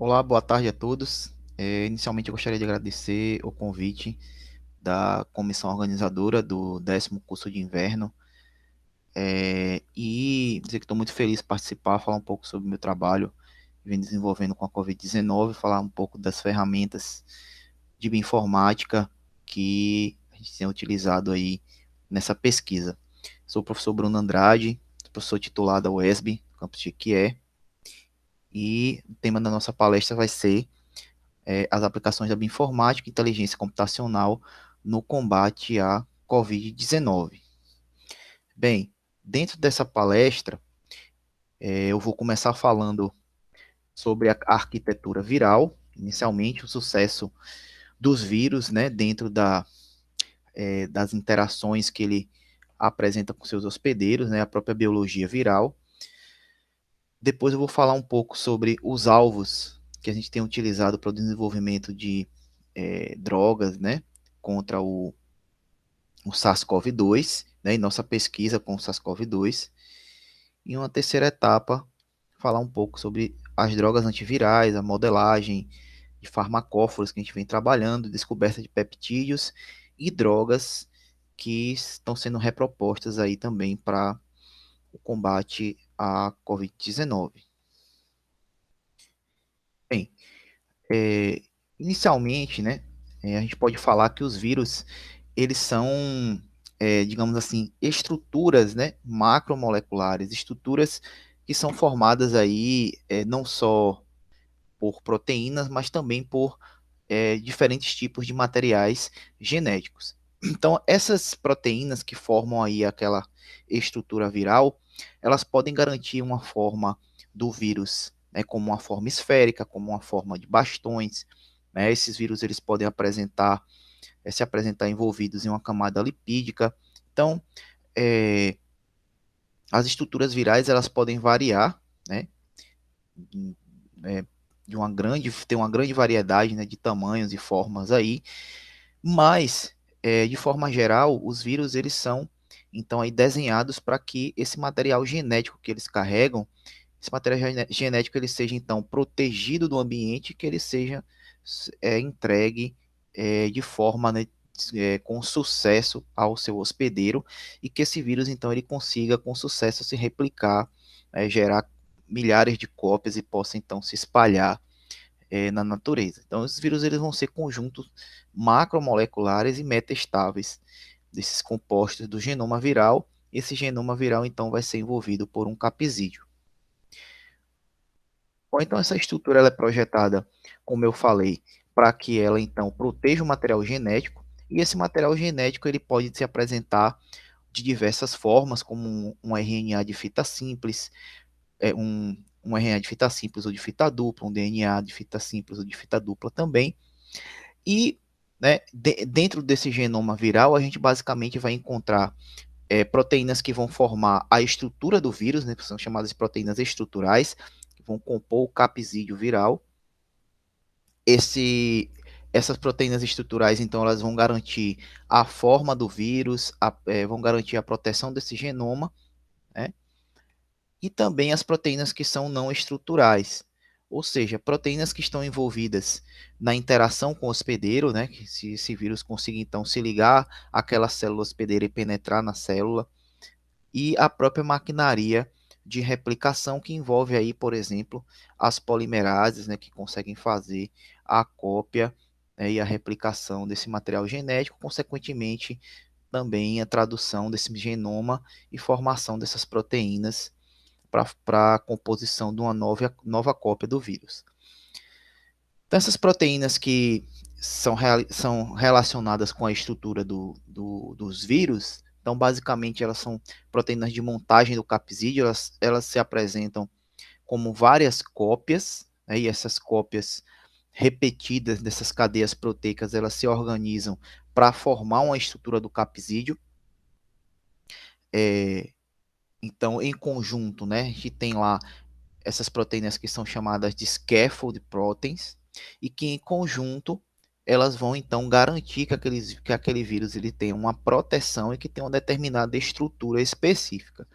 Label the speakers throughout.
Speaker 1: Olá, boa tarde a todos. Inicialmente, eu gostaria de agradecer o convite da comissão organizadora do 10º curso de inverno e dizer que estou muito feliz de participar, falar um pouco sobre o meu trabalho que vem desenvolvendo com a Covid-19, falar um pouco das ferramentas de bioinformática que a gente tem utilizado aí nessa pesquisa. Sou o professor Bruno Andrade, professor titular da UESB, campus de Jequié, e o tema da nossa palestra vai ser as aplicações da bioinformática e inteligência computacional no combate à Covid-19. Bem, dentro dessa palestra, eu vou começar falando sobre a arquitetura viral, inicialmente o sucesso dos vírus, né, dentro das interações que ele apresenta com seus hospedeiros, né, a própria biologia viral. Depois eu vou falar um pouco sobre os alvos que a gente tem utilizado para o desenvolvimento de drogas, né, contra o SARS-CoV-2, né, em nossa pesquisa com o SARS-CoV-2. E uma terceira etapa, falar um pouco sobre as drogas antivirais, a modelagem de farmacóforos que a gente vem trabalhando, descoberta de peptídeos e drogas que estão sendo repropostas aí também para o combate à Covid-19. Bem, é, inicialmente, né, a gente pode falar que os vírus, eles são, digamos assim, estruturas, né, macromoleculares, estruturas que são formadas aí não só por proteínas, mas também por diferentes tipos de materiais genéticos. Então, essas proteínas que formam aí aquela estrutura viral, elas podem garantir uma forma do vírus, né, como uma forma esférica, como uma forma de bastões. Né? Esses vírus eles podem se apresentar envolvidos em uma camada lipídica. Então, as estruturas virais elas podem variar, né, é, tem uma grande variedade, né, de tamanhos e formas aí, mas de forma geral, os vírus eles são então aí desenhados para que esse material genético que eles carregam, esse material genético ele seja então protegido do ambiente, que ele seja entregue de forma, né, com sucesso ao seu hospedeiro, e que esse vírus então ele consiga com sucesso se replicar, gerar milhares de cópias e possa então se espalhar na natureza. Então, esses vírus eles vão ser conjuntos macromoleculares e metaestáveis desses compostos do genoma viral. Esse genoma viral, então, vai ser envolvido por um capsídeo. Ou então, essa estrutura ela é projetada, como eu falei, para que ela, então, proteja o material genético, e esse material genético ele pode se apresentar de diversas formas, como um RNA de fita simples, um RNA de fita simples ou de fita dupla, um DNA de fita simples ou de fita dupla também. E né, dentro desse genoma viral, a gente basicamente vai encontrar proteínas que vão formar a estrutura do vírus, né, que são chamadas de proteínas estruturais, que vão compor o capsídeo viral. Essas proteínas estruturais, então, elas vão garantir a forma do vírus, vão garantir a proteção desse genoma, né? E também as proteínas que são não estruturais, ou seja, proteínas que estão envolvidas na interação com o hospedeiro, né, que se esse vírus conseguir então se ligar àquela célula hospedeira e penetrar na célula, e a própria maquinaria de replicação que envolve aí, por exemplo, as polimerases, né, que conseguem fazer a cópia, né, e a replicação desse material genético, consequentemente também a tradução desse genoma e formação dessas proteínas para a composição de uma nova cópia do vírus. Então, essas proteínas que são relacionadas com a estrutura dos vírus, então, basicamente, elas são proteínas de montagem do capsídeo, elas se apresentam como várias cópias, né, e essas cópias repetidas dessas cadeias proteicas, elas se organizam para formar uma estrutura do capsídeo. Então, em conjunto, né, a gente tem lá essas proteínas que são chamadas de scaffold proteins, e que em conjunto elas vão então garantir que aquele vírus ele tenha uma proteção e que tenha uma determinada estrutura específica.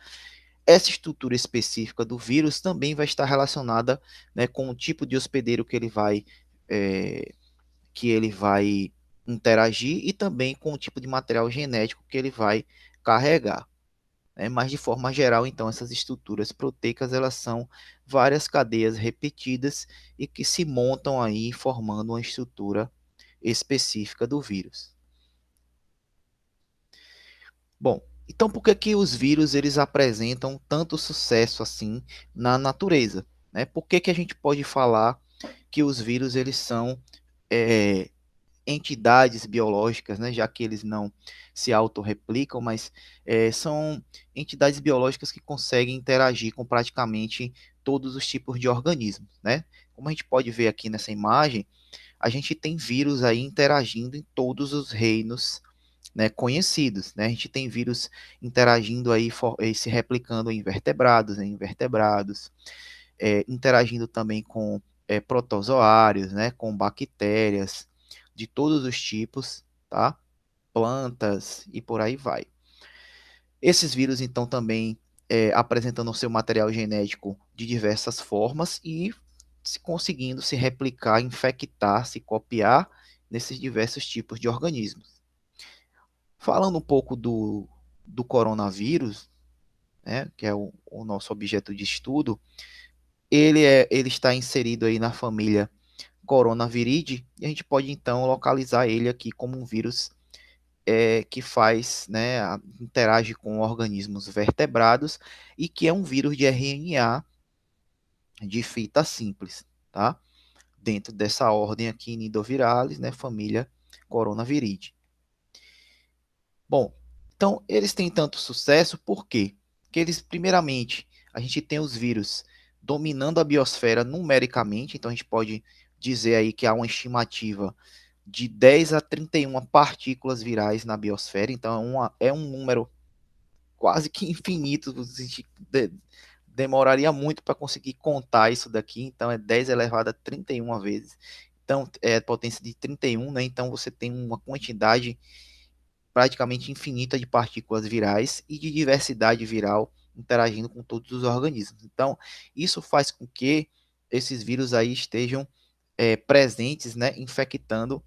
Speaker 1: Essa estrutura específica do vírus também vai estar relacionada, né, com o tipo de hospedeiro é, que ele vai interagir e também com o tipo de material genético que ele vai carregar. Né? Mas de forma geral, então, essas estruturas proteicas elas são várias cadeias repetidas e que se montam aí formando uma estrutura específica do vírus. Bom, então por que que os vírus eles apresentam tanto sucesso assim na natureza? Né? Por que que a gente pode falar que os vírus eles são é, entidades biológicas, né, já que eles não se autorreplicam, mas são entidades biológicas que conseguem interagir com praticamente todos os tipos de organismos, né? Como a gente pode ver aqui nessa imagem, a gente tem vírus aí interagindo em todos os reinos, né, conhecidos, né? A gente tem vírus interagindo aí, se replicando em invertebrados, interagindo também com protozoários, né, com bactérias de todos os tipos, tá? Plantas e por aí vai. Esses vírus, então, também apresentando o seu material genético de diversas formas e conseguindo se replicar, infectar, se copiar nesses diversos tipos de organismos. Falando um pouco do coronavírus, né, que é o nosso objeto de estudo, ele está inserido aí na família Coronaviridae, e a gente pode então localizar ele aqui como um vírus que faz, né, interage com organismos vertebrados e que é um vírus de RNA de fita simples, tá? Dentro dessa ordem aqui, Nidovirales, né, família Coronaviridae. Bom, então eles têm tanto sucesso por quê? Porque eles, primeiramente, a gente tem os vírus dominando a biosfera numericamente, então a gente pode dizer aí que há uma estimativa de 10 a 31 partículas virais na biosfera, então é um número quase que infinito, demoraria muito para conseguir contar isso daqui, então é 10 elevado a 31 vezes, então é potência de 31, né? Então você tem uma quantidade praticamente infinita de partículas virais e de diversidade viral interagindo com todos os organismos. Então, isso faz com que esses vírus aí estejam presentes, né, infectando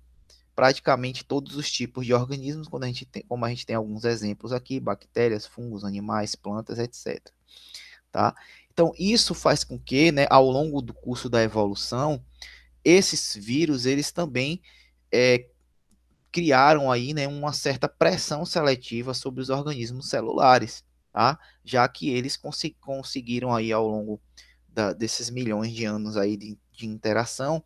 Speaker 1: praticamente todos os tipos de organismos, quando a gente tem, como a gente tem alguns exemplos aqui, bactérias, fungos, animais, plantas, etc. Tá? Então, isso faz com que, né, ao longo do curso da evolução, esses vírus, eles também é, criaram aí, né, uma certa pressão seletiva sobre os organismos celulares, tá? Já que eles conseguiram aí ao longo desses milhões de anos aí de interação,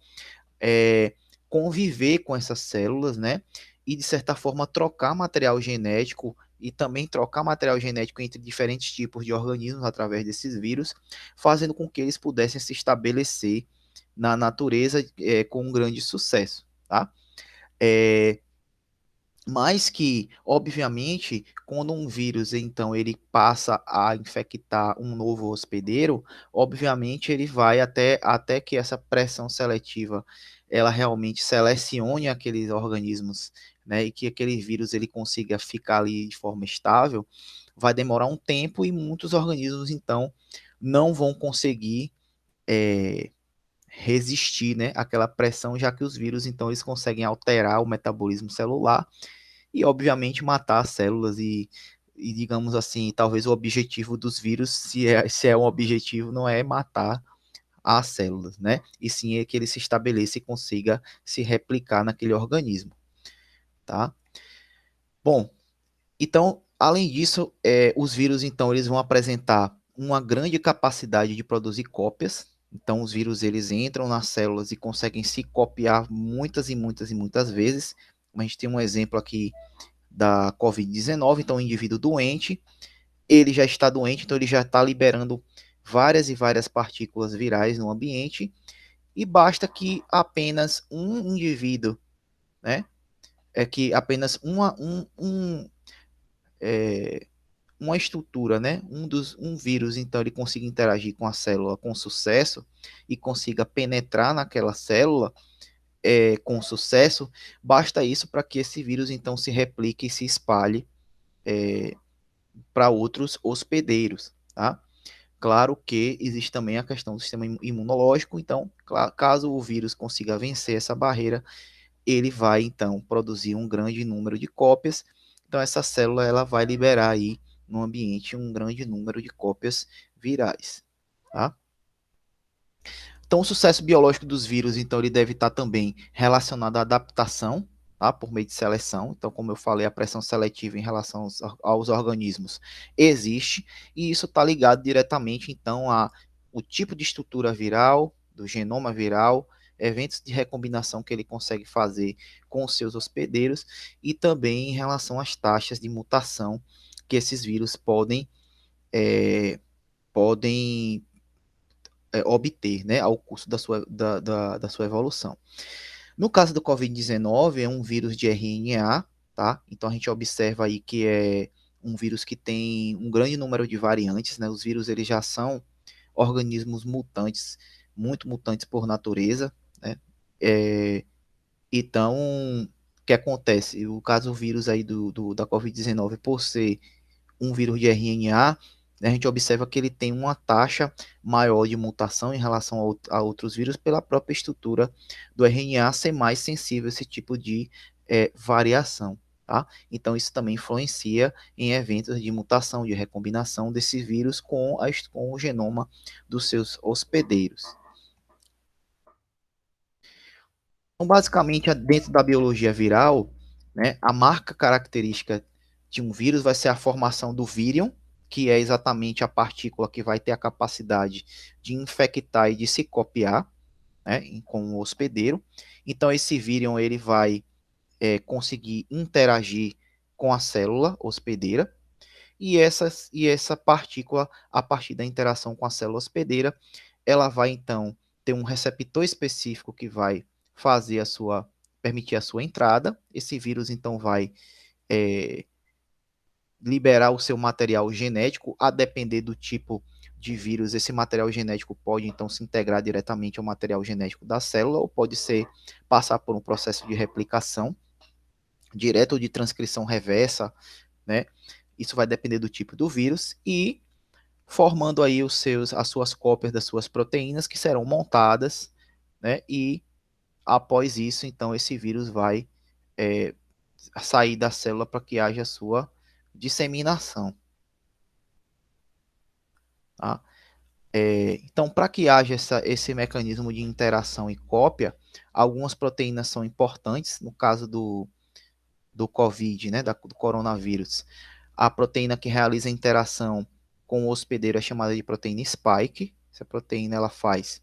Speaker 1: é, conviver com essas células, né? E de certa forma trocar material genético e também trocar material genético entre diferentes tipos de organismos através desses vírus, fazendo com que eles pudessem se estabelecer na natureza com um grande sucesso, tá? É, mas que, obviamente, quando um vírus, então, ele passa a infectar um novo hospedeiro, obviamente ele vai até que essa pressão seletiva, ela realmente selecione aqueles organismos, né, e que aquele vírus ele consiga ficar ali de forma estável, vai demorar um tempo e muitos organismos, então, não vão conseguir resistir, né, àquela pressão, já que os vírus, então, eles conseguem alterar o metabolismo celular e, obviamente, matar as células e digamos assim, talvez o objetivo dos vírus, se é um objetivo, não é matar as células, né? E sim é que ele se estabeleça e consiga se replicar naquele organismo, tá? Bom, então, além disso, os vírus, então, eles vão apresentar uma grande capacidade de produzir cópias. Então, os vírus, eles entram nas células e conseguem se copiar muitas e muitas e muitas vezes. A gente tem um exemplo aqui da Covid-19, então o indivíduo doente, ele já está doente, então ele já está liberando várias e várias partículas virais no ambiente, e basta que apenas um indivíduo, né, que apenas uma estrutura, né, um vírus, então ele consiga interagir com a célula com sucesso e consiga penetrar naquela célula com sucesso, basta isso para que esse vírus então se replique e se espalhe para outros hospedeiros, tá? Claro que existe também a questão do sistema imunológico, então, caso o vírus consiga vencer essa barreira, ele vai então produzir um grande número de cópias. Então essa célula ela vai liberar aí no ambiente um grande número de cópias virais, tá? Então o sucesso biológico dos vírus, então ele deve estar também relacionado à adaptação, tá? Por meio de seleção. Então, como eu falei, a pressão seletiva em relação aos organismos existe e isso está ligado diretamente então a o tipo de estrutura viral, do genoma viral, eventos de recombinação que ele consegue fazer com os seus hospedeiros e também em relação às taxas de mutação que esses vírus podem obter, né, ao curso da sua evolução. No caso do Covid-19, é um vírus de RNA, tá? Então a gente observa aí que é um vírus que tem um grande número de variantes, né? Os vírus eles já são organismos mutantes, muito mutantes por natureza, né? É, então, o que acontece? O caso do vírus aí da Covid-19, por ser um vírus de RNA, né, a gente observa que ele tem uma taxa maior de mutação em relação a outros vírus pela própria estrutura do RNA ser mais sensível a esse tipo de variação. Tá? Então, isso também influencia em eventos de mutação, de recombinação desse vírus com o genoma dos seus hospedeiros. Então, basicamente, dentro da biologia viral, né, a marca característica de um vírus vai ser a formação do vírion, que é exatamente a partícula que vai ter a capacidade de infectar e de se copiar, né, com o hospedeiro. Então, esse vírion ele vai conseguir interagir com a célula hospedeira, e essa partícula, a partir da interação com a célula hospedeira, ela vai então ter um receptor específico que vai fazer permitir a sua entrada. Esse vírus então vai é, liberar o seu material genético, a depender do tipo de vírus. Esse material genético pode então se integrar diretamente ao material genético da célula, ou pode ser passar por um processo de replicação direto ou de transcrição reversa, né? Isso vai depender do tipo do vírus e formando aí as suas cópias das suas proteínas que serão montadas, né? E após isso, então, esse vírus vai é, sair da célula para que haja a sua disseminação. Tá? Então, para que haja esse mecanismo de interação e cópia, algumas proteínas são importantes. No caso do COVID, né, do coronavírus, a proteína que realiza a interação com o hospedeiro é chamada de proteína spike. Essa proteína ela faz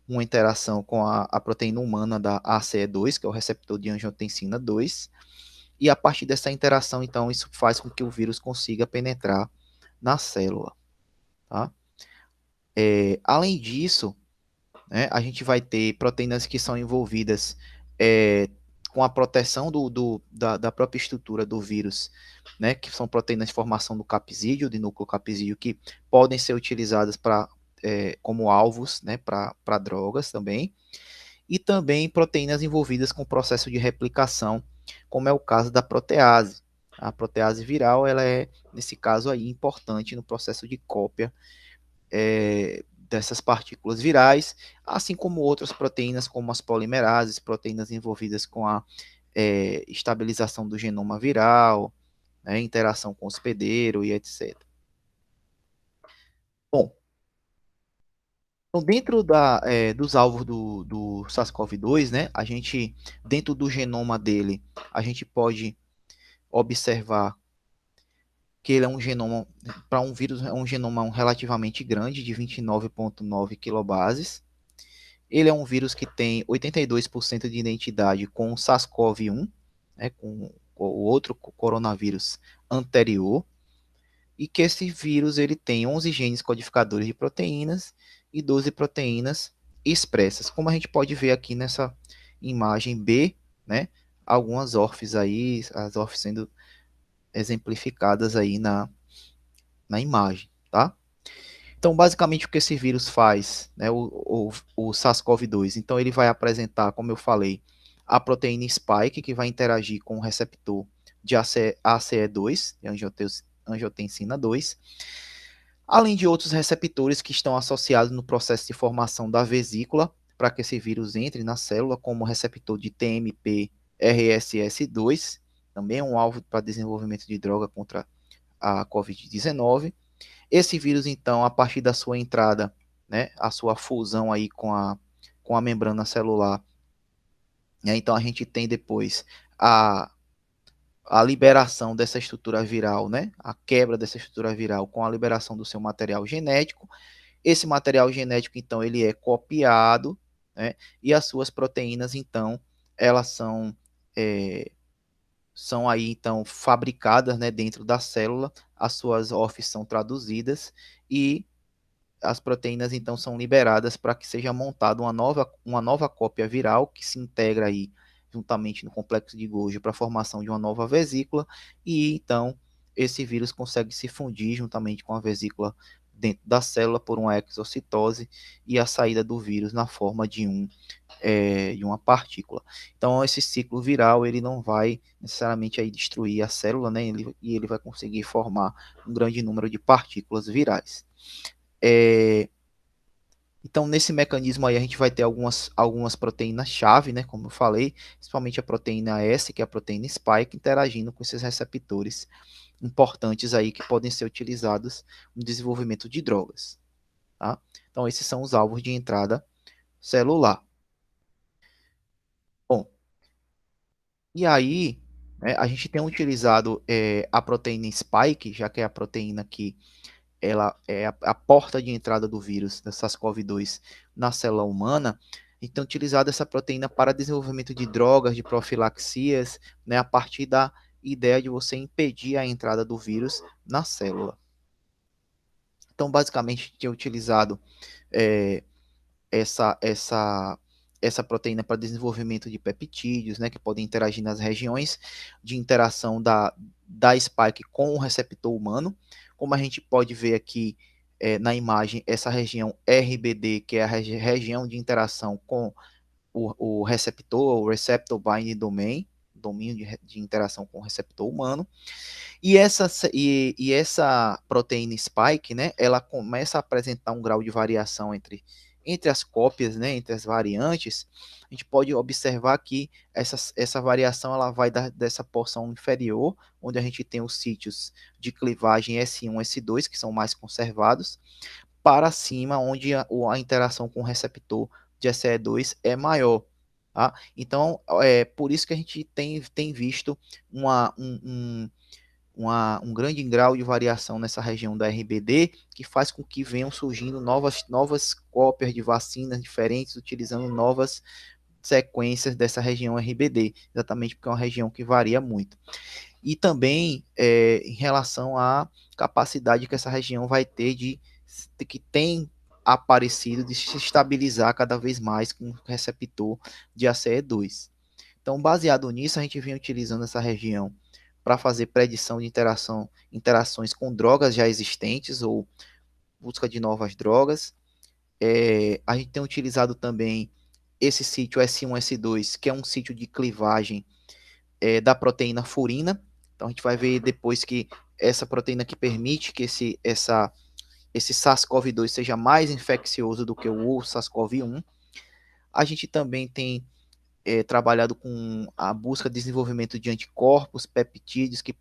Speaker 1: uma interação com a proteína humana da ACE2, que é o receptor de angiotensina 2, e a partir dessa interação, então, isso faz com que o vírus consiga penetrar na célula. Tá? Além disso, né, a gente vai ter proteínas que são envolvidas com a proteção da própria estrutura do vírus, né, que são proteínas de formação do capsídeo, de núcleo capsídeo, que podem ser utilizadas como alvos, né, para drogas também, e também proteínas envolvidas com o processo de replicação, como é o caso da protease. A protease viral, ela é, nesse caso aí, importante no processo de cópia dessas partículas virais, assim como outras proteínas, como as polimerases, proteínas envolvidas com a estabilização do genoma viral, né, interação com o hospedeiro e etc. Bom, então dentro dos alvos do SARS-CoV-2, né, a gente, dentro do genoma dele, a gente pode observar que ele é um genoma, para um vírus, é um genoma relativamente grande, de 29,9 kilobases. Ele é um vírus que tem 82% de identidade com o SARS-CoV-1, né, com o outro coronavírus anterior, e que esse vírus ele tem 11 genes codificadores de proteínas e 12 proteínas expressas. Como a gente pode ver aqui nessa imagem B, né, algumas ORFs aí, as ORFs sendo exemplificadas aí na imagem, tá? Então, basicamente, o que esse vírus faz, né, o SARS-CoV-2, então ele vai apresentar, como eu falei, a proteína spike, que vai interagir com o receptor de ACE2, de angiotensina 2, além de outros receptores que estão associados no processo de formação da vesícula para que esse vírus entre na célula, como o receptor de TMP RSS2, também é um alvo para desenvolvimento de droga contra a COVID-19. Esse vírus, então, a partir da sua entrada, né, a sua fusão aí com a membrana celular, né, então a gente tem depois a, a liberação dessa estrutura viral, né, a quebra dessa estrutura viral com a liberação do seu material genético. Esse material genético, então, ele é copiado, né, e as suas proteínas, então, elas são aí, então, fabricadas, né, dentro da célula, as suas OFs são traduzidas e as proteínas então são liberadas para que seja montada uma nova cópia viral que se integra aí juntamente no complexo de Golgi para a formação de uma nova vesícula e então esse vírus consegue se fundir juntamente com a vesícula dentro da célula por uma exocitose e a saída do vírus na forma de uma partícula. Então esse ciclo viral ele não vai necessariamente aí destruir a célula, né? E ele vai conseguir formar um grande número de partículas virais. É, então, nesse mecanismo aí, a gente vai ter algumas proteínas-chave, né, como eu falei, principalmente a proteína S, que é a proteína spike, interagindo com esses receptores importantes aí que podem ser utilizados no desenvolvimento de drogas, tá? Então, esses são os alvos de entrada celular. Bom, e aí, né, a gente tem utilizado a proteína spike, já que é a proteína que ela é a porta de entrada do vírus da SARS-CoV-2 na célula humana, então utilizada essa proteína para desenvolvimento de drogas, de profilaxias, né, a partir da ideia de você impedir a entrada do vírus na célula. Então, basicamente, tinha utilizado é, essa, essa, essa proteína para desenvolvimento de peptídeos, né, que podem interagir nas regiões de interação da spike com o receptor humano. Como a gente pode ver aqui na imagem, essa região RBD, que é a região de interação com o receptor, o Receptor Binding Domain, domínio de interação com o receptor humano. E essa proteína spike, né, ela começa a apresentar um grau de variação entre as cópias, né, entre as variantes. A gente pode observar que essa variação ela vai dessa porção inferior, onde a gente tem os sítios de clivagem S1 e S2, que são mais conservados, para cima, onde a interação com o receptor de SE2 é maior. Tá? Então, é por isso que a gente tem visto um grande grau de variação nessa região da RBD, que faz com que venham surgindo novas cópias de vacinas diferentes, utilizando novas sequências dessa região RBD, exatamente porque é uma região que varia muito. E também em relação à capacidade que essa região vai ter que tem aparecido de se estabilizar cada vez mais com o receptor de ACE2. Então, baseado nisso, a gente vem utilizando essa região para fazer predição de interações com drogas já existentes ou busca de novas drogas. A gente tem utilizado também esse sítio S1, S2, que é um sítio de clivagem da proteína furina. Então, a gente vai ver depois que essa proteína que permite que esse SARS-CoV-2 seja mais infeccioso do que o SARS-CoV-1. A gente também tem trabalhado com a busca de desenvolvimento de anticorpos, peptídeos que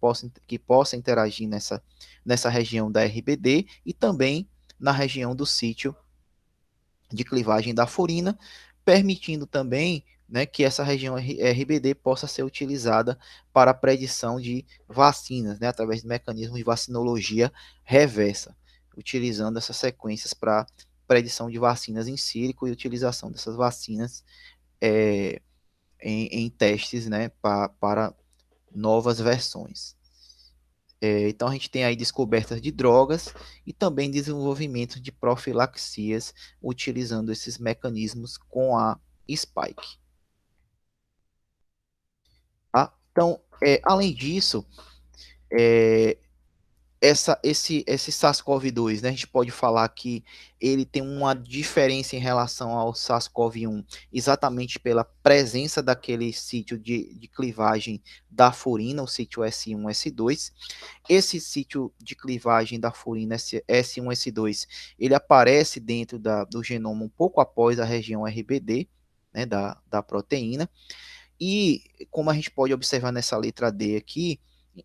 Speaker 1: possam interagir nessa região da RBD e também na região do sítio de clivagem da furina, permitindo também, né, que essa região RBD possa ser utilizada para a predição de vacinas, né, através de mecanismos de vacinologia reversa, utilizando essas sequências para predição de vacinas em sílico e utilização dessas vacinas é, em testes, né, para novas versões. Então a gente tem aí descobertas de drogas e também desenvolvimento de profilaxias utilizando esses mecanismos com a spike. Tá? Então, além disso, é, esse SARS-CoV-2, né, a gente pode falar que ele tem uma diferença em relação ao SARS-CoV-1, exatamente pela presença daquele sítio de clivagem da furina, o sítio S1, S2. Esse sítio de clivagem da furina S1, S2, ele aparece dentro do genoma um pouco após a região RBD, né, da proteína, e como a gente pode observar nessa letra D aqui,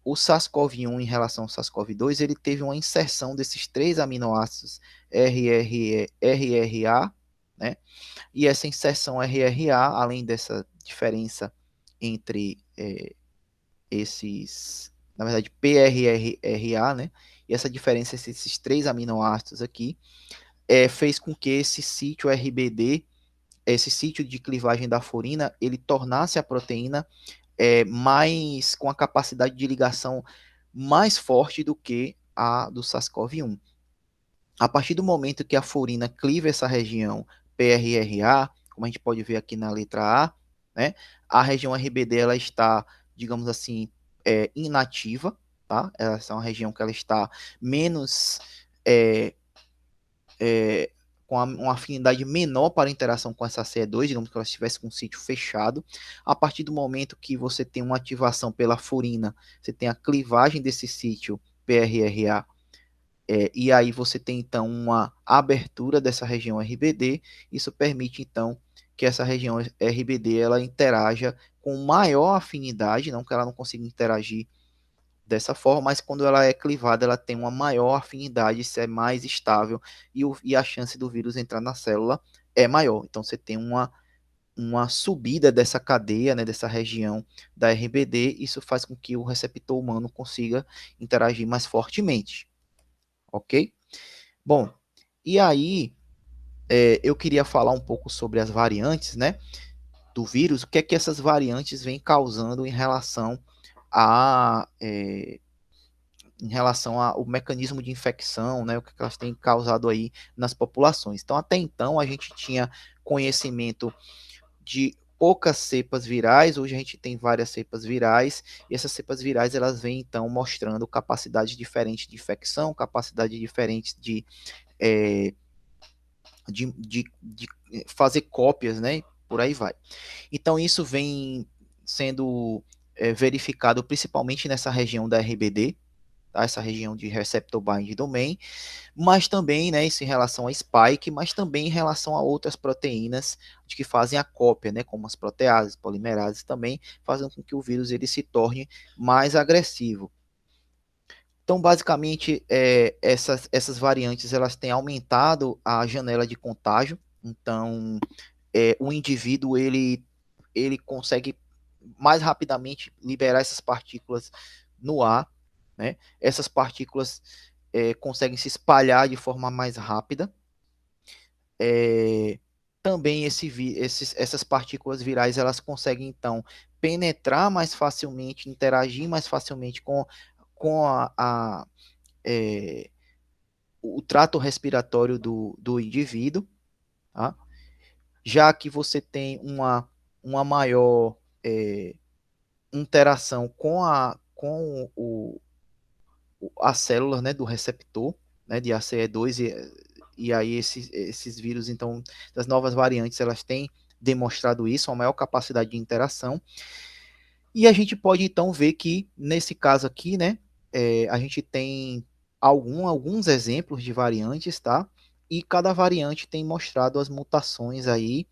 Speaker 1: o SARS-CoV-1 em relação ao SARS-CoV-2, ele teve uma inserção desses três aminoácidos RRA, né? E essa inserção RRA, além dessa diferença entre esses, na verdade, PRRA, né? E essa diferença entre esses três aminoácidos aqui, fez com que esse sítio RBD, esse sítio de clivagem da furina, ele tornasse a proteína mais com a capacidade de ligação mais forte do que a do SARS-CoV-1. A partir do momento que a furina cliva essa região PRRA, como a gente pode ver aqui na letra A, né, a região RBD ela está, digamos assim, inativa, tá? Essa é uma região que ela está menos é, com uma afinidade menor para a interação com essa CE2, digamos que ela estivesse com um sítio fechado. A partir do momento que você tem uma ativação pela furina, você tem a clivagem desse sítio PRRA, e aí você tem então uma abertura dessa região RBD, isso permite então que essa região RBD ela interaja com maior afinidade, não que ela não consiga interagir dessa forma, mas quando ela é clivada, ela tem uma maior afinidade, isso é mais estável e a chance do vírus entrar na célula é maior. Então você tem uma subida dessa cadeia, né, dessa região da RBD, isso faz com que o receptor humano consiga interagir mais fortemente, ok? Bom, e aí eu queria falar um pouco sobre as variantes, né, do vírus, o que é que essas variantes vêm causando a, é, em relação ao mecanismo de infecção, né, o que elas têm causado aí nas populações. Então, até então, a gente tinha conhecimento de poucas cepas virais, hoje a gente tem várias cepas virais, e essas cepas virais, elas vêm, então, mostrando capacidades diferentes de infecção, capacidades diferentes é, de fazer cópias, né, por aí vai. Então, isso vem sendo verificado principalmente nessa região da RBD, tá? Essa região de Receptor Bind Domain, mas também, né, isso em relação a spike, mas também em relação a outras proteínas de que fazem a cópia, né, como as proteases, polimerases também, fazem com que o vírus ele se torne mais agressivo. Então, basicamente, essas variantes elas têm aumentado a janela de contágio. Então, o indivíduo ele consegue mais rapidamente liberar essas partículas no ar, né? Essas partículas conseguem se espalhar de forma mais rápida. Também essas partículas virais elas conseguem então penetrar mais facilmente, interagir mais facilmente com é, o trato respiratório do indivíduo, tá? Já que você tem uma maior interação com as células, né, do receptor, né, de ACE2 e aí esses vírus, então, das novas variantes, elas têm demonstrado isso, uma maior capacidade de interação. E a gente pode, então, ver que, nesse caso aqui, né, a gente tem alguns exemplos de variantes, tá? E cada variante tem mostrado as mutações aí,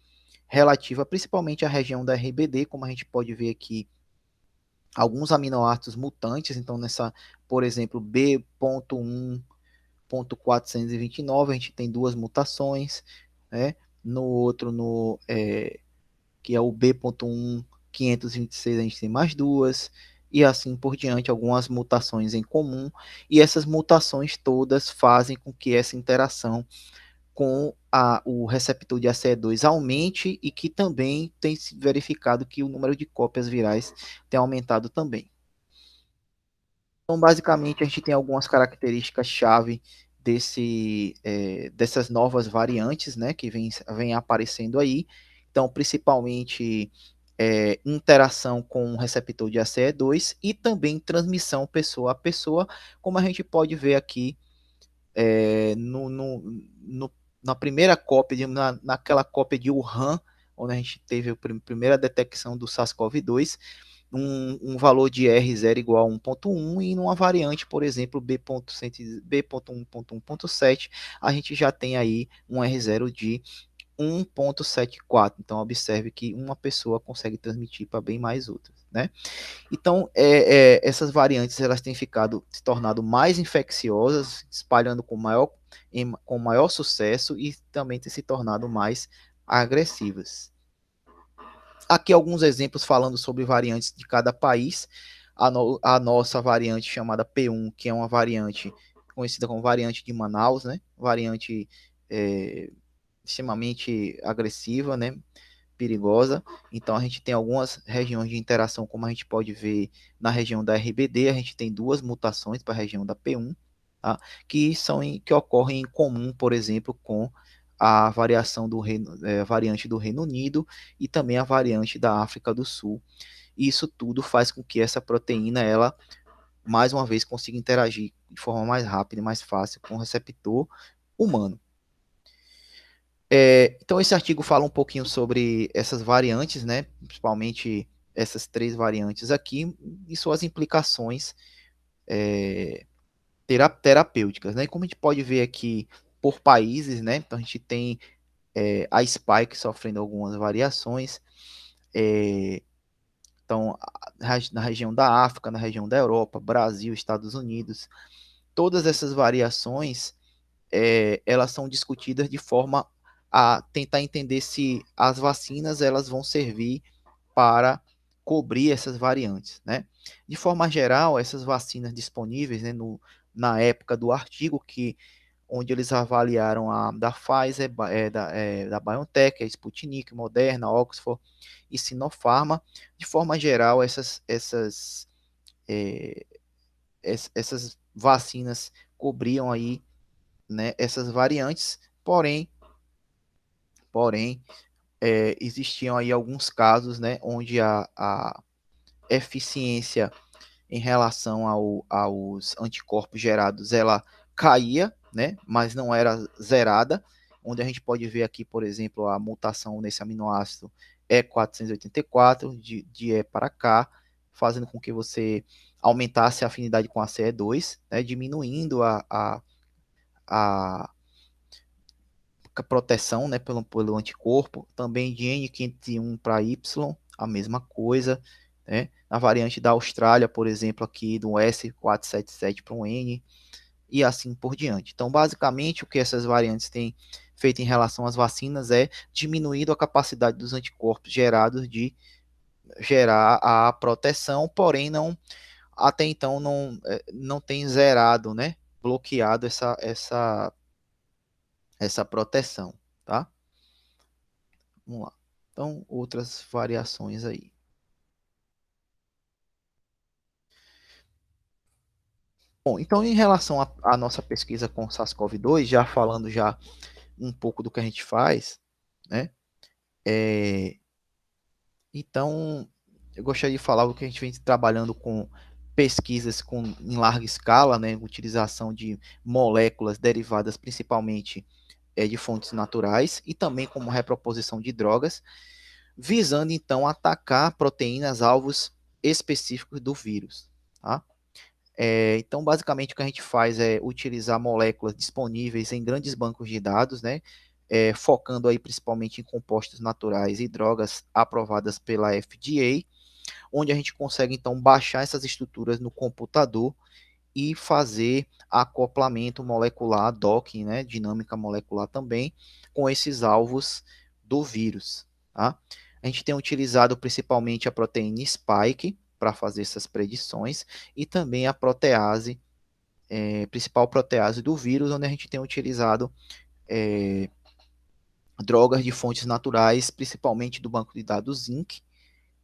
Speaker 1: relativa principalmente à região da RBD, como a gente pode ver aqui, alguns aminoácidos mutantes, então por exemplo, B.1.429, a gente tem duas mutações, né? No outro, que é o B.1.526, a gente tem mais duas, e assim por diante, algumas mutações em comum, e essas mutações todas fazem com que essa interação com o receptor de ACE2 aumente e que também tem se verificado que o número de cópias virais tem aumentado também. Então, basicamente, a gente tem algumas características-chave dessas novas variantes, né, que vem aparecendo aí. Então, principalmente interação com o receptor de ACE2 e também transmissão pessoa a pessoa, como a gente pode ver aqui é, no, no, no, na primeira cópia, naquela cópia de Wuhan, onde a gente teve a primeira detecção do SARS-CoV-2, um valor de R0 igual a 1.1 e numa variante, por exemplo, B.1.1.1.7, a gente já tem aí um R0 de 1.74. Então, observe que uma pessoa consegue transmitir para bem mais outras, né? Então, essas variantes elas têm se tornado mais infecciosas, espalhando com maior sucesso e também têm se tornado mais agressivas. Aqui alguns exemplos falando sobre variantes de cada país. A nossa variante chamada P1, que é uma variante conhecida como variante de Manaus, né? Variante extremamente agressiva, né? Perigosa. Então a gente tem algumas regiões de interação, como a gente pode ver na região da RBD, a gente tem duas mutações para a região da P1, tá? Que ocorrem em comum, por exemplo, com a variante do Reino Unido e também a variante da África do Sul. E isso tudo faz com que essa proteína, ela, mais uma vez, consiga interagir de forma mais rápida e mais fácil com o receptor humano. Então, esse artigo fala um pouquinho sobre essas variantes, né? Principalmente essas três variantes aqui e suas implicações é, terapêuticas, né? E como a gente pode ver aqui por países, né? Então, a gente tem a Spike sofrendo algumas variações. É, então, na região da África, na região da Europa, Brasil, Estados Unidos, todas essas variações elas são discutidas de forma a tentar entender se as vacinas elas vão servir para cobrir essas variantes, né? De forma geral, essas vacinas disponíveis, né, na época do artigo onde eles avaliaram a da Pfizer, da BioNTech, a Sputnik, Moderna, Oxford e Sinopharma, de forma geral, é, essas vacinas cobriam aí, né, essas variantes, porém existiam aí alguns casos, né, onde a eficiência em relação aos anticorpos gerados, ela caía, né, mas não era zerada, onde a gente pode ver aqui, por exemplo, a mutação nesse aminoácido E484, de E para K, fazendo com que você aumentasse a afinidade com a CE2, né, diminuindo a proteção, né, pelo anticorpo, também de N501 para Y, a mesma coisa, né, na variante da Austrália, por exemplo, aqui do S477 para um N, e assim por diante. Então, basicamente, o que essas variantes têm feito em relação às vacinas é diminuído a capacidade dos anticorpos gerados de gerar a proteção, porém não até então não tem zerado, né, bloqueado essa proteção, tá? Vamos lá. Então, outras variações aí. Bom, então em relação à nossa pesquisa com SARS-CoV-2, já falando já um pouco do que a gente faz, né? É, então, eu gostaria de falar o que a gente vem trabalhando com pesquisas em larga escala, né? Utilização de moléculas derivadas principalmente de fontes naturais e também como reproposição de drogas, visando então atacar proteínas alvos específicos do vírus, tá? Então, basicamente, o que a gente faz é utilizar moléculas disponíveis em grandes bancos de dados, né? Focando aí principalmente em compostos naturais e drogas aprovadas pela FDA, onde a gente consegue então baixar essas estruturas no computador e fazer acoplamento molecular, docking, né? Dinâmica molecular também, com esses alvos do vírus, tá? A gente tem utilizado principalmente a proteína spike para fazer essas predições e também a protease, principal protease do vírus, onde a gente tem utilizado drogas de fontes naturais, principalmente do banco de dados Zinc,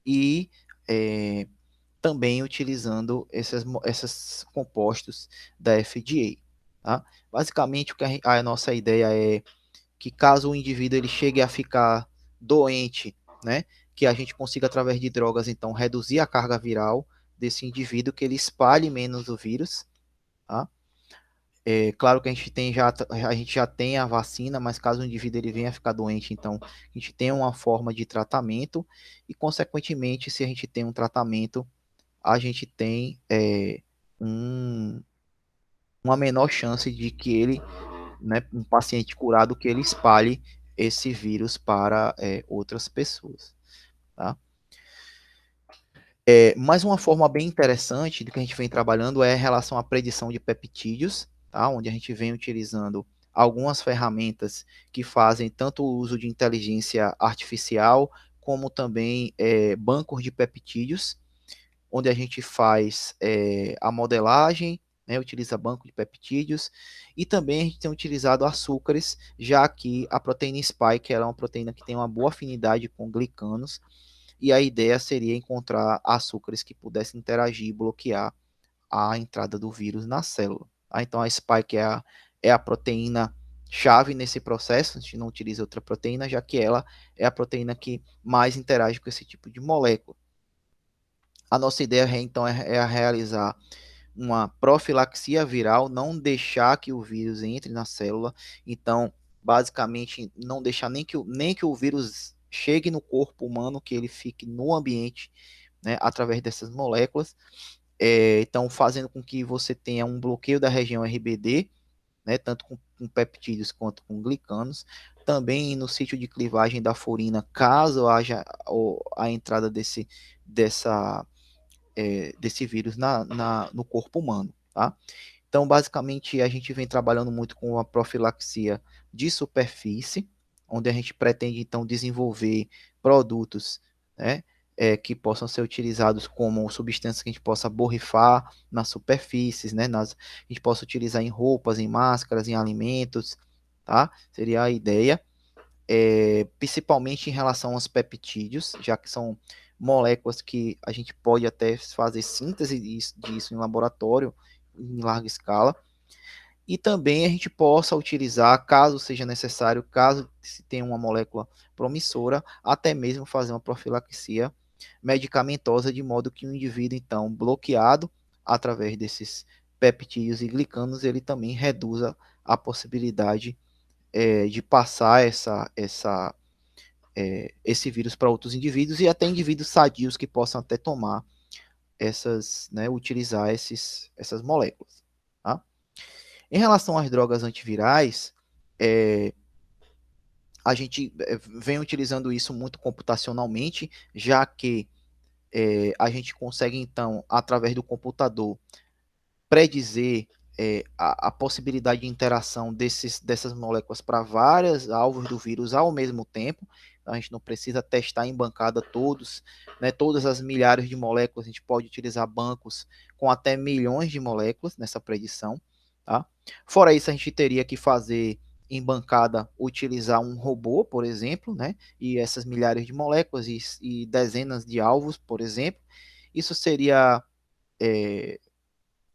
Speaker 1: e é, também utilizando esses compostos da FDA. Tá? Basicamente, a nossa ideia é que caso o indivíduo ele chegue a ficar doente, né, que a gente consiga, através de drogas, então, reduzir a carga viral desse indivíduo, que ele espalhe menos o vírus, tá? Claro que a gente já tem a vacina, mas caso o indivíduo ele venha a ficar doente, então a gente tem uma forma de tratamento e, consequentemente, se a gente tem um tratamento, a gente tem um, uma menor chance de que ele, né, um paciente curado, que ele espalhe esse vírus para outras pessoas, tá? Mais uma forma bem interessante do que a gente vem trabalhando é em relação à predição de peptídeos, tá? Onde a gente vem utilizando algumas ferramentas que fazem tanto o uso de inteligência artificial, como também bancos de peptídeos, onde a gente faz a modelagem, né, utiliza banco de peptídeos, e também a gente tem utilizado açúcares, já que a proteína spike ela é uma proteína que tem uma boa afinidade com glicanos, e a ideia seria encontrar açúcares que pudessem interagir e bloquear a entrada do vírus na célula. Tá? Então a spike é a proteína chave nesse processo, a gente não utiliza outra proteína, já que ela é a proteína que mais interage com esse tipo de molécula. A nossa ideia então é realizar uma profilaxia viral, não deixar que o vírus entre na célula. Então, basicamente, não deixar nem que o vírus chegue no corpo humano, que ele fique no ambiente, né, através dessas moléculas. Então, fazendo com que você tenha um bloqueio da região RBD, né, tanto com peptídeos quanto com glicanos. Também no sítio de clivagem da furina, caso haja a entrada desse vírus no corpo humano, tá? Então, basicamente, a gente vem trabalhando muito com a profilaxia de superfície, onde a gente pretende, então, desenvolver produtos, né, que possam ser utilizados como substâncias que a gente possa borrifar nas superfícies, né, a gente possa utilizar em roupas, em máscaras, em alimentos, tá? Seria a ideia, principalmente em relação aos peptídeos, já que são moléculas que a gente pode até fazer síntese disso em laboratório, em larga escala, e também a gente possa utilizar, caso seja necessário, caso se tenha uma molécula promissora, até mesmo fazer uma profilaxia medicamentosa, de modo que o indivíduo, então, bloqueado através desses peptídeos e glicanos, ele também reduza a possibilidade de passar esse vírus para outros indivíduos, e até indivíduos sadios que possam até tomar né, utilizar essas moléculas. Tá? Em relação às drogas antivirais, é, a gente vem utilizando isso muito computacionalmente, já que a gente consegue, então, através do computador, predizer a possibilidade de interação dessas moléculas para vários alvos do vírus ao mesmo tempo. Então, a gente não precisa testar em bancada né, todas as milhares de moléculas, a gente pode utilizar bancos com até milhões de moléculas nessa predição. Tá? Fora isso, a gente teria que fazer em bancada, utilizar um robô, por exemplo, né, e essas milhares de moléculas e dezenas de alvos, por exemplo. Isso seria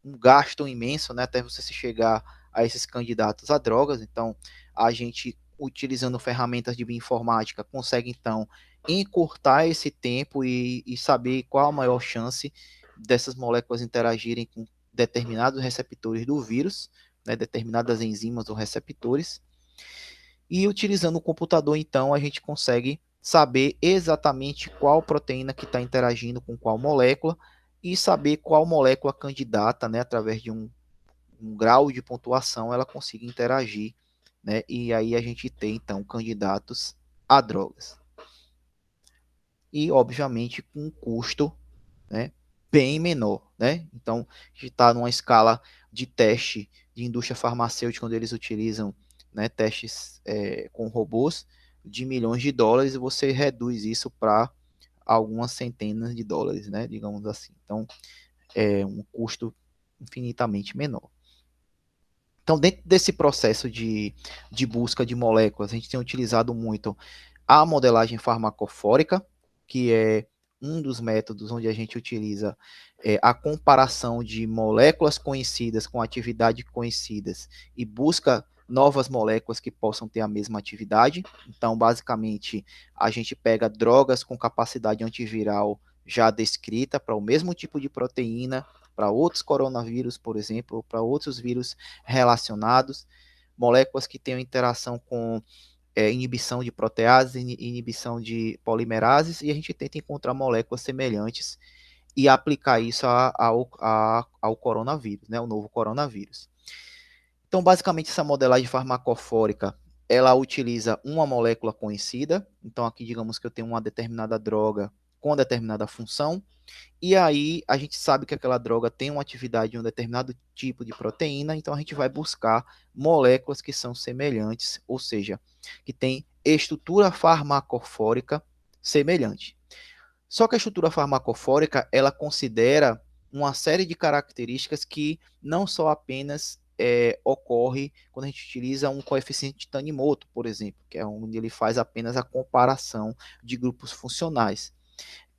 Speaker 1: um gasto imenso, né, até você se chegar a esses candidatos a drogas. Então, a gente, utilizando ferramentas de bioinformática, consegue, então, encurtar esse tempo e saber qual a maior chance dessas moléculas interagirem com determinados receptores do vírus, né, determinadas enzimas ou receptores. E utilizando o computador, então, a gente consegue saber exatamente qual proteína que está interagindo com qual molécula e saber qual molécula candidata, né, através de um grau de pontuação, ela consiga interagir, né, e aí a gente tem, então, candidatos a drogas. E, obviamente, com um custo, né, bem menor, né? Então, a gente está numa escala de teste de indústria farmacêutica, onde eles utilizam, né, testes com robôs de milhões de dólares, e você reduz isso para algumas centenas de dólares, né, digamos assim. Então, é um custo infinitamente menor. Então, dentro desse processo de busca de moléculas, a gente tem utilizado muito a modelagem farmacofórica, que é um dos métodos onde a gente utiliza a comparação de moléculas conhecidas com atividade conhecidas e busca novas moléculas que possam ter a mesma atividade. Então, basicamente, a gente pega drogas com capacidade antiviral já descrita para o mesmo tipo de proteína, para outros coronavírus, por exemplo, ou para outros vírus relacionados, moléculas que tenham interação com inibição de proteases, inibição de polimerases, e a gente tenta encontrar moléculas semelhantes e aplicar isso ao coronavírus, né, o novo coronavírus. Então, basicamente, essa modelagem farmacofórica, ela utiliza uma molécula conhecida. Então, aqui, digamos que eu tenho uma determinada droga com determinada função, e aí a gente sabe que aquela droga tem uma atividade em um determinado tipo de proteína, então a gente vai buscar moléculas que são semelhantes, ou seja, que tem estrutura farmacofórica semelhante. Só que a estrutura farmacofórica, ela considera uma série de características que não só apenas ocorre quando a gente utiliza um coeficiente de Tanimoto, por exemplo, que é onde ele faz apenas a comparação de grupos funcionais.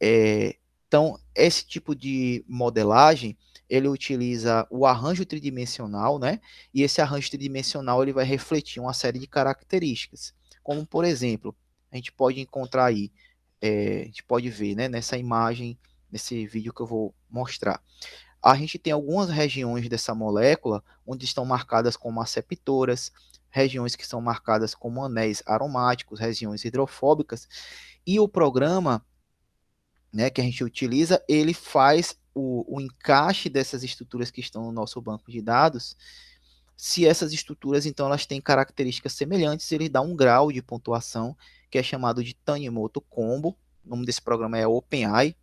Speaker 1: É, então, esse tipo de modelagem, ele utiliza o arranjo tridimensional, né? E esse arranjo tridimensional ele vai refletir uma série de características, como por exemplo, a gente pode encontrar aí, a gente pode ver, né, nessa imagem, nesse vídeo que eu vou mostrar. A gente tem algumas regiões dessa molécula onde estão marcadas como aceptoras, regiões que são marcadas como anéis aromáticos, regiões hidrofóbicas, e o programa, né, que a gente utiliza, ele faz o encaixe dessas estruturas que estão no nosso banco de dados. Se essas estruturas, então, elas têm características semelhantes, ele dá um grau de pontuação que é chamado de Tanimoto Combo. O nome desse programa é OpenAI.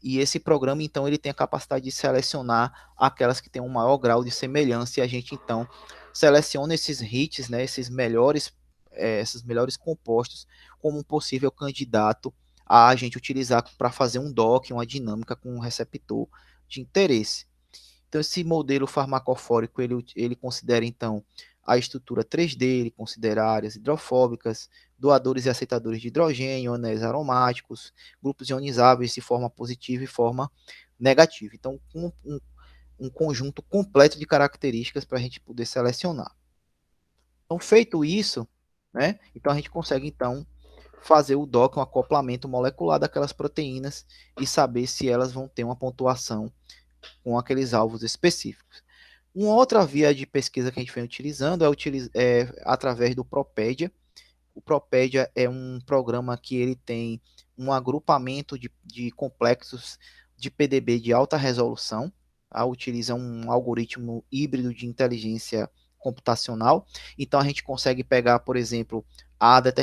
Speaker 1: E esse programa, então, ele tem a capacidade de selecionar aquelas que têm um maior grau de semelhança, e a gente, então, seleciona esses hits, né, esses melhores compostos, como um possível candidato a gente utilizar para fazer um dock, uma dinâmica com um receptor de interesse. Então, esse modelo farmacofórico, ele considera, então, a estrutura 3D, ele considera áreas hidrofóbicas, doadores e aceitadores de hidrogênio, anéis aromáticos, grupos ionizáveis de forma positiva e forma negativa. Então, um conjunto completo de características para a gente poder selecionar. Então, feito isso, né, então a gente consegue, então, fazer o dock, um acoplamento molecular daquelas proteínas e saber se elas vão ter uma pontuação com aqueles alvos específicos. Uma outra via de pesquisa que a gente vem utilizando é através do Propédia. O Propédia é um programa que ele tem um agrupamento de complexos de PDB de alta resolução, tá? Utiliza um algoritmo híbrido de inteligência computacional. Então a gente consegue pegar, por exemplo,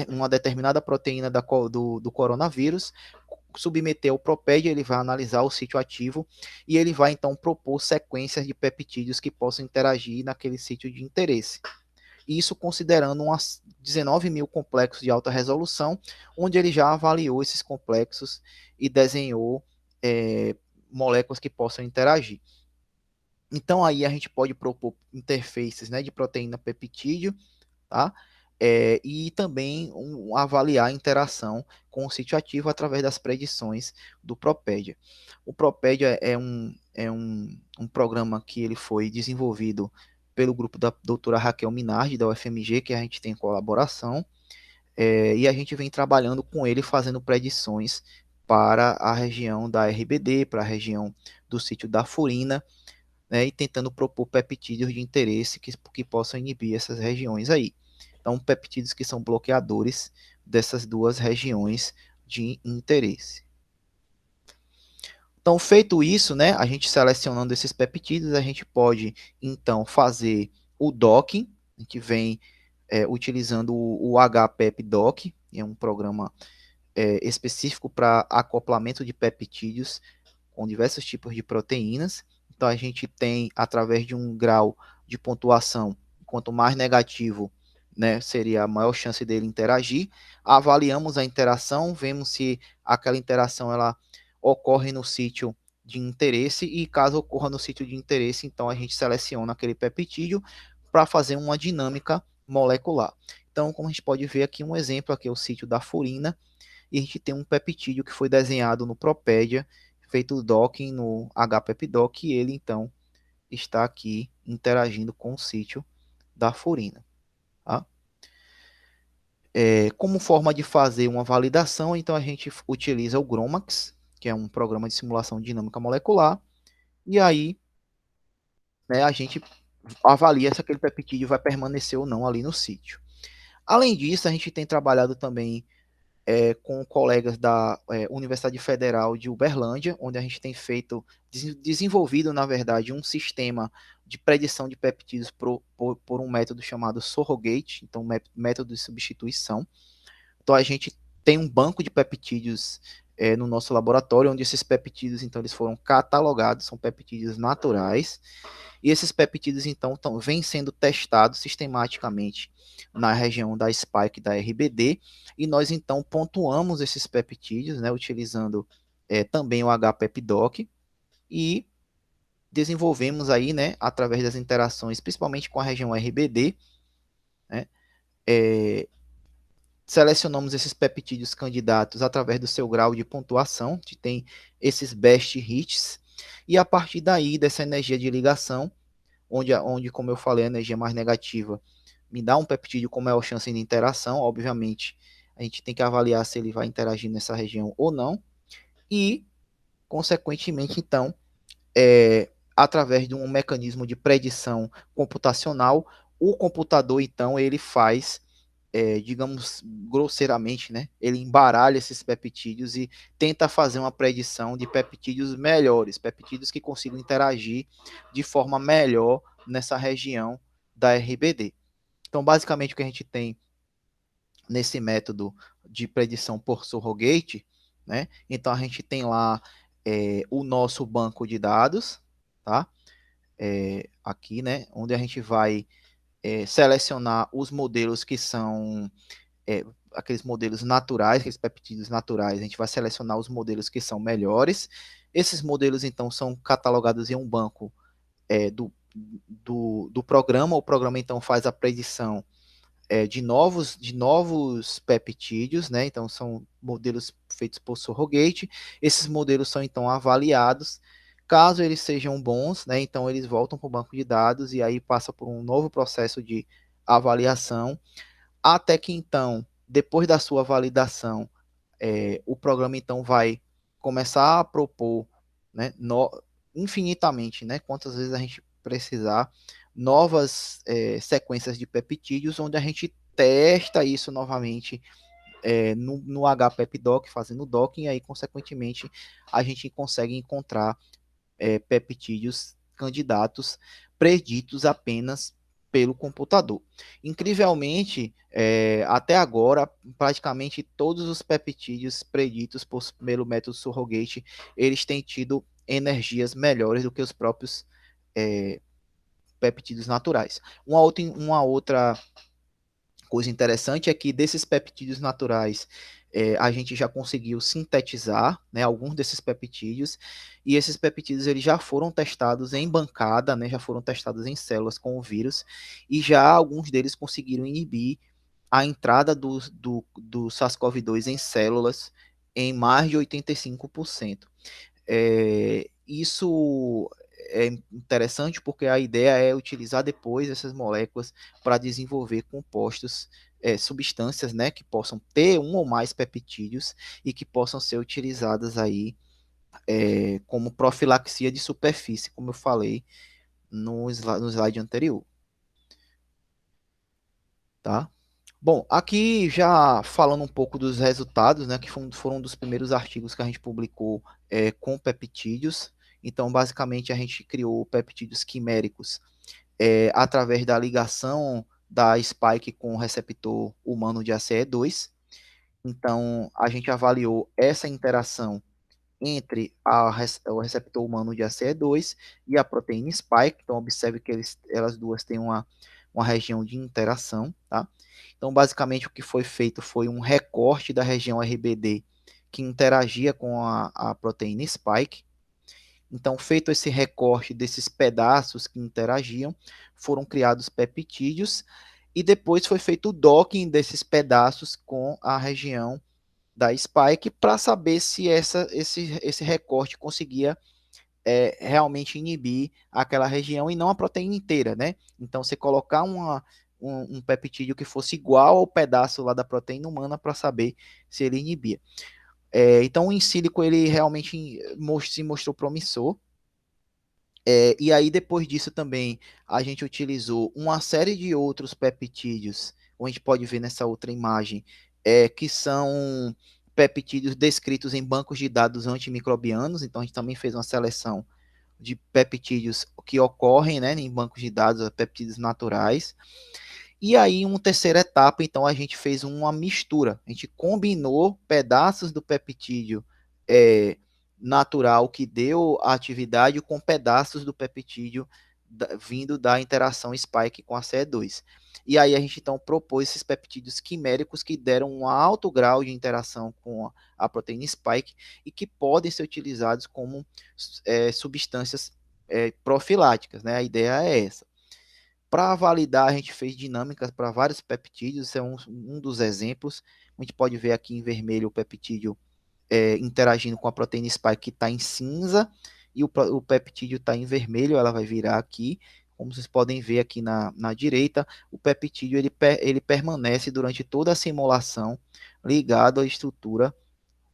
Speaker 1: uma determinada proteína do coronavírus, submeter ao Propédia, ele vai analisar o sítio ativo e ele vai então propor sequências de peptídeos que possam interagir naquele sítio de interesse. Isso considerando umas 19 mil complexos de alta resolução, onde ele já avaliou esses complexos e desenhou moléculas que possam interagir. Então aí a gente pode propor interfaces, né, de proteína peptídeo, tá? E também avaliar a interação com o sítio ativo através das predições do Propédia. O Propédia é um programa que ele foi desenvolvido pelo grupo da doutora Raquel Minardi, da UFMG, que a gente tem colaboração, e a gente vem trabalhando com ele, fazendo predições para a região da RBD, para a região do sítio da Furina, né, e tentando propor peptídeos de interesse que possam inibir essas regiões aí. Então, peptídeos que são bloqueadores dessas duas regiões de interesse. Então, feito isso, né, a gente selecionando esses peptídeos, a gente pode, então, fazer o docking. A gente vem utilizando o HPEP-Dock, é um programa específico para acoplamento de peptídeos com diversos tipos de proteínas. Então a gente tem, através de um grau de pontuação, quanto mais negativo, né, seria a maior chance dele interagir. Avaliamos a interação, vemos se aquela interação ela ocorre no sítio de interesse, e caso ocorra no sítio de interesse, então a gente seleciona aquele peptídeo para fazer uma dinâmica molecular. Então, como a gente pode ver aqui, um exemplo aqui é o sítio da furina, e a gente tem um peptídeo que foi desenhado no Propédia, feito o docking no HPEP-Dock, e ele então está aqui interagindo com o sítio da furina. Tá? Como forma de fazer uma validação, então a gente utiliza o GROMACS, que é um programa de simulação dinâmica molecular, e aí, né, a gente avalia se aquele peptídeo vai permanecer ou não ali no sítio. Além disso, a gente tem trabalhado também com colegas da Universidade Federal de Uberlândia, onde a gente tem desenvolvido, na verdade, um sistema de predição de peptídeos por um método chamado Surrogate, então método de substituição. Então a gente tem um banco de peptídeos no nosso laboratório, onde esses peptídeos, então, eles foram catalogados, são peptídeos naturais, e esses peptídeos, então, vêm sendo testados sistematicamente na região da spike da RBD, e nós, então, pontuamos esses peptídeos, né, utilizando também o HPEPDoc, e desenvolvemos aí, né, através das interações, principalmente com a região RBD, né, selecionamos esses peptídeos candidatos através do seu grau de pontuação, que tem esses best hits, e a partir daí, dessa energia de ligação, onde como eu falei, a energia mais negativa me dá um peptídeo com maior chance de interação, obviamente, a gente tem que avaliar se ele vai interagir nessa região ou não, e, consequentemente, então, através de um mecanismo de predição computacional, o computador, então, ele faz digamos, grosseiramente, né? Ele embaralha esses peptídeos e tenta fazer uma predição de peptídeos melhores, peptídeos que consigam interagir de forma melhor nessa região da RBD. Então, basicamente, o que a gente tem nesse método de predição por surrogate, né? Então, a gente tem lá o nosso banco de dados, tá? Aqui, né? Onde a gente vai selecionar os modelos que são aqueles modelos naturais, aqueles peptídeos naturais, a gente vai selecionar os modelos que são melhores. Esses modelos, então, são catalogados em um banco do programa. O programa, então, faz a predição de novos peptídeos, né? Então, são modelos feitos por surrogate. Esses modelos são, então, avaliados. Caso eles sejam bons, né? Então, eles voltam para o banco de dados e aí passa por um novo processo de avaliação até que então, depois da sua validação, o programa então vai começar a propor, né, infinitamente, né, quantas vezes a gente precisar, novas sequências de peptídeos, onde a gente testa isso novamente no HPEPDoc, fazendo docking, e aí, consequentemente, a gente consegue encontrar peptídeos candidatos preditos apenas pelo computador. Incrivelmente, até agora, praticamente todos os peptídeos preditos pelo método surrogate, eles têm tido energias melhores do que os próprios peptídeos naturais. Uma outra coisa interessante é que desses peptídeos naturais, a gente já conseguiu sintetizar, né, alguns desses peptídeos, e esses peptídeos eles já foram testados em bancada, né, já foram testados em células com o vírus, e já alguns deles conseguiram inibir a entrada do SARS-CoV-2 em células em mais de 85%. Isso é interessante porque a ideia é utilizar depois essas moléculas para desenvolver compostos, substâncias, né, que possam ter um ou mais peptídeos e que possam ser utilizadas aí como profilaxia de superfície, como eu falei no slide anterior, tá? Bom, aqui já falando um pouco dos resultados, né, que foram um dos primeiros artigos que a gente publicou com peptídeos. Então, basicamente, a gente criou peptídeos quiméricos através da ligação da spike com o receptor humano de ACE2. Então, a gente avaliou essa interação entre o receptor humano de ACE2 e a proteína spike. Então, observe que elas duas têm uma região de interação, tá? Então, basicamente, o que foi feito foi um recorte da região RBD que interagia com a proteína spike. Então, feito esse recorte desses pedaços que interagiam, foram criados peptídeos e depois foi feito o docking desses pedaços com a região da spike para saber se esse recorte conseguia realmente inibir aquela região e não a proteína inteira, né? Então, você colocar um peptídeo que fosse igual ao pedaço lá da proteína humana para saber se ele inibia. Então o in silico ele realmente se mostrou promissor. E aí depois disso também a gente utilizou uma série de outros peptídeos, como a gente pode ver nessa outra imagem, que são peptídeos descritos em bancos de dados antimicrobianos. Então a gente também fez uma seleção de peptídeos que ocorrem, né, em bancos de dados, peptídeos naturais. E aí, em uma terceira etapa, então, a gente fez uma mistura. A gente combinou pedaços do peptídeo é, natural que deu a atividade com pedaços do peptídeo vindo da interação spike com a CE2. E aí a gente, então, propôs esses peptídeos quiméricos que deram um alto grau de interação com a proteína spike e que podem ser utilizados como substâncias profiláticas, né? A ideia é essa. Para validar, a gente fez dinâmicas para vários peptídeos, esse é um dos exemplos. A gente pode ver aqui em vermelho o peptídeo interagindo com a proteína spike que está em cinza, e o peptídeo está em vermelho, ela vai virar aqui. Como vocês podem ver aqui na direita, o peptídeo ele permanece durante toda a simulação ligado à estrutura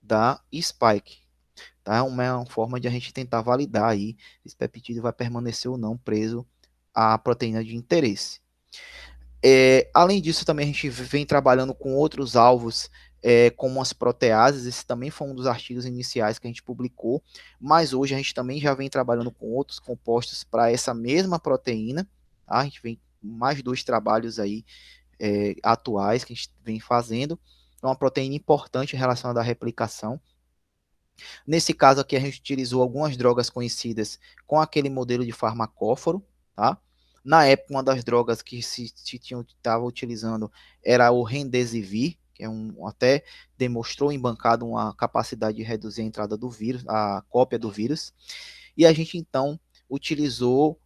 Speaker 1: da spike. Tá? É uma forma de a gente tentar validar aí se esse peptídeo vai permanecer ou não preso à proteína de interesse. Além disso, também a gente vem trabalhando com outros alvos, como as proteases. Esse também foi um dos artigos iniciais que a gente publicou, mas hoje a gente também já vem trabalhando com outros compostos para essa mesma proteína. Tá? A gente vem com mais 2 trabalhos aí atuais que a gente vem fazendo. É uma proteína importante relacionada à replicação. Nesse caso aqui, a gente utilizou algumas drogas conhecidas com aquele modelo de farmacóforo, tá? Na época, uma das drogas que se estava utilizando era o Remdesivir, que até demonstrou embancado uma capacidade de reduzir a entrada do vírus, a cópia do vírus. E a gente, então, utilizou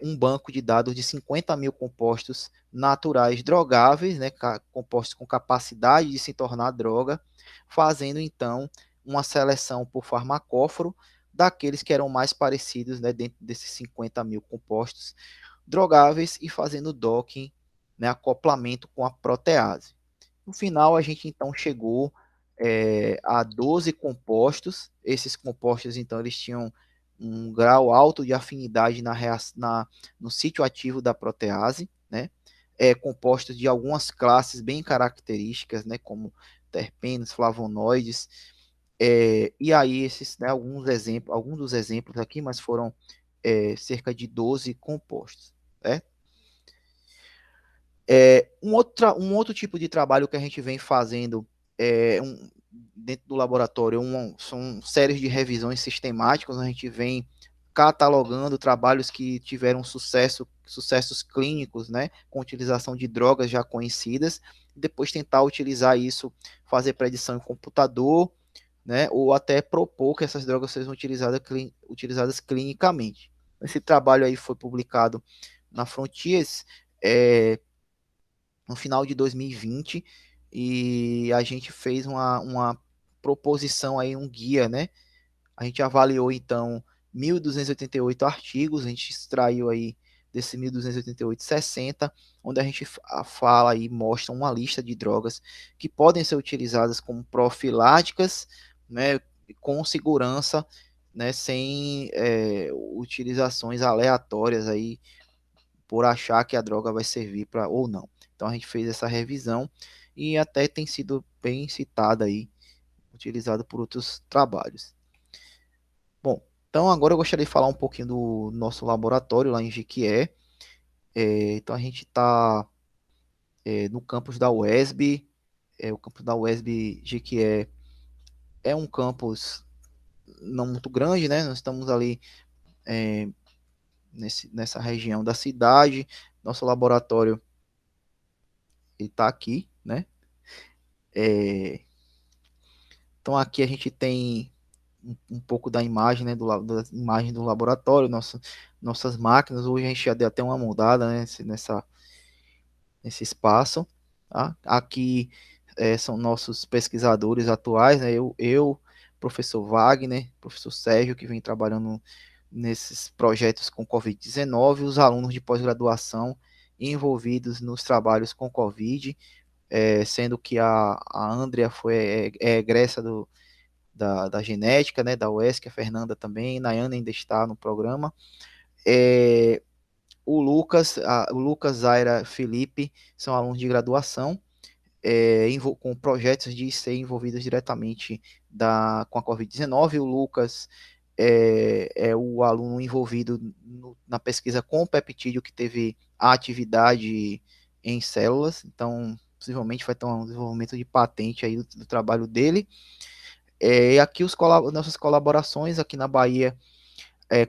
Speaker 1: um banco de dados de 50 mil compostos naturais drogáveis, né, compostos com capacidade de se tornar droga, fazendo, então, uma seleção por farmacóforo daqueles que eram mais parecidos, né, dentro desses 50 mil compostos drogáveis e fazendo docking, né, acoplamento com a protease. No final, a gente então chegou a 12 compostos. Esses compostos, então, eles tinham um grau alto de afinidade no sítio ativo da protease, né? Compostos de algumas classes bem características, né? Como terpenos, flavonoides. E aí, esses, né, alguns dos exemplos aqui, mas foram cerca de 12 compostos. Né? Um outro tipo de trabalho que a gente vem fazendo dentro do laboratório são séries de revisões sistemáticas. A gente vem catalogando trabalhos que tiveram sucessos clínicos, né, com utilização de drogas já conhecidas, e depois tentar utilizar isso, fazer predição em computador, né, ou até propor que essas drogas sejam utilizadas clinicamente. Esse trabalho aí foi publicado na Frontiers, no final de 2020, e a gente fez uma proposição aí, um guia, né? A gente avaliou então 1.288 artigos, a gente extraiu aí desse 1.288 60, onde a gente fala e mostra uma lista de drogas que podem ser utilizadas como profiláticas, né, com segurança, né, sem utilizações aleatórias aí por achar que a droga vai servir para ou não. Então a gente fez essa revisão e até tem sido bem citada aí, utilizado por outros trabalhos. Bom, então agora eu gostaria de falar um pouquinho do nosso laboratório lá em Jequié. Então a gente está no campus da UESB. O campus da UESB Jequié é um campus não muito grande, né? Nós estamos ali nessa região da cidade. Nosso laboratório está aqui, né? É, então aqui a gente tem um pouco da imagem, né, da imagem do laboratório, nossas máquinas. Hoje a gente já deu até uma mudada, né, nesse espaço. Tá? Aqui são nossos pesquisadores atuais, né, professor Wagner, professor Sérgio, que vem trabalhando nesses projetos com Covid-19, os alunos de pós-graduação envolvidos nos trabalhos com Covid, sendo que a Andrea é egressa da genética, né, da UESC, a Fernanda também, Nayana ainda está no programa. É, o Lucas, Zaira, Felipe são alunos de graduação, com projetos de ser envolvidos diretamente com a Covid-19. O Lucas é o aluno envolvido na pesquisa com o peptídeo que teve a atividade em células, então possivelmente vai ter um desenvolvimento de patente aí do trabalho dele. E aqui nossas colaborações aqui na Bahia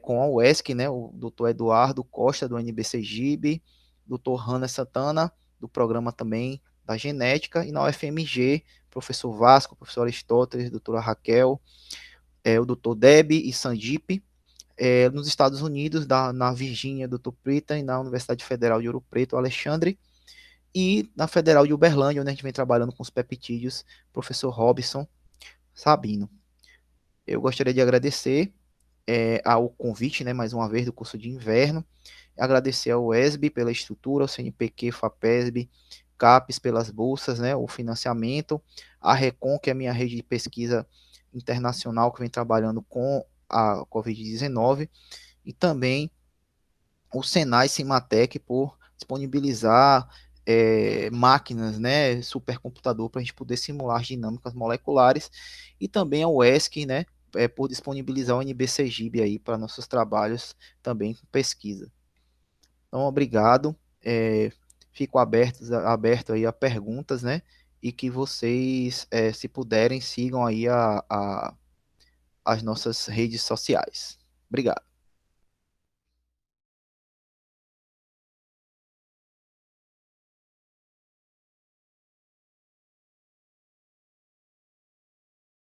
Speaker 1: com a UESC, né, o doutor Eduardo Costa, do NBCGIB, doutor Hanna Santana, do programa também da genética, e na UFMG, professor Vasco, professor Aristóteles, doutora Raquel, o doutor Deb e Sandipe, nos Estados Unidos, na Virgínia, doutor Prita, e na Universidade Federal de Ouro Preto, Alexandre, e na Federal de Uberlândia, onde a gente vem trabalhando com os peptídeos, professor Robson Sabino. Eu gostaria de agradecer ao convite, né, mais uma vez, do curso de inverno. Agradecer ao ESB pela estrutura, ao CNPq, FAPESB, CAPES pelas bolsas, né, o financiamento, a RECON, que é a minha rede de pesquisa internacional que vem trabalhando com a Covid-19, e também o Senai Cimatec por disponibilizar máquinas, né, supercomputador para a gente poder simular as dinâmicas moleculares, e também a UESC, né, por disponibilizar o NBCGIB aí para nossos trabalhos também com pesquisa. Então, obrigado. Fico aberto aí a perguntas, né? E que vocês, se puderem, sigam aí as nossas redes sociais. Obrigado.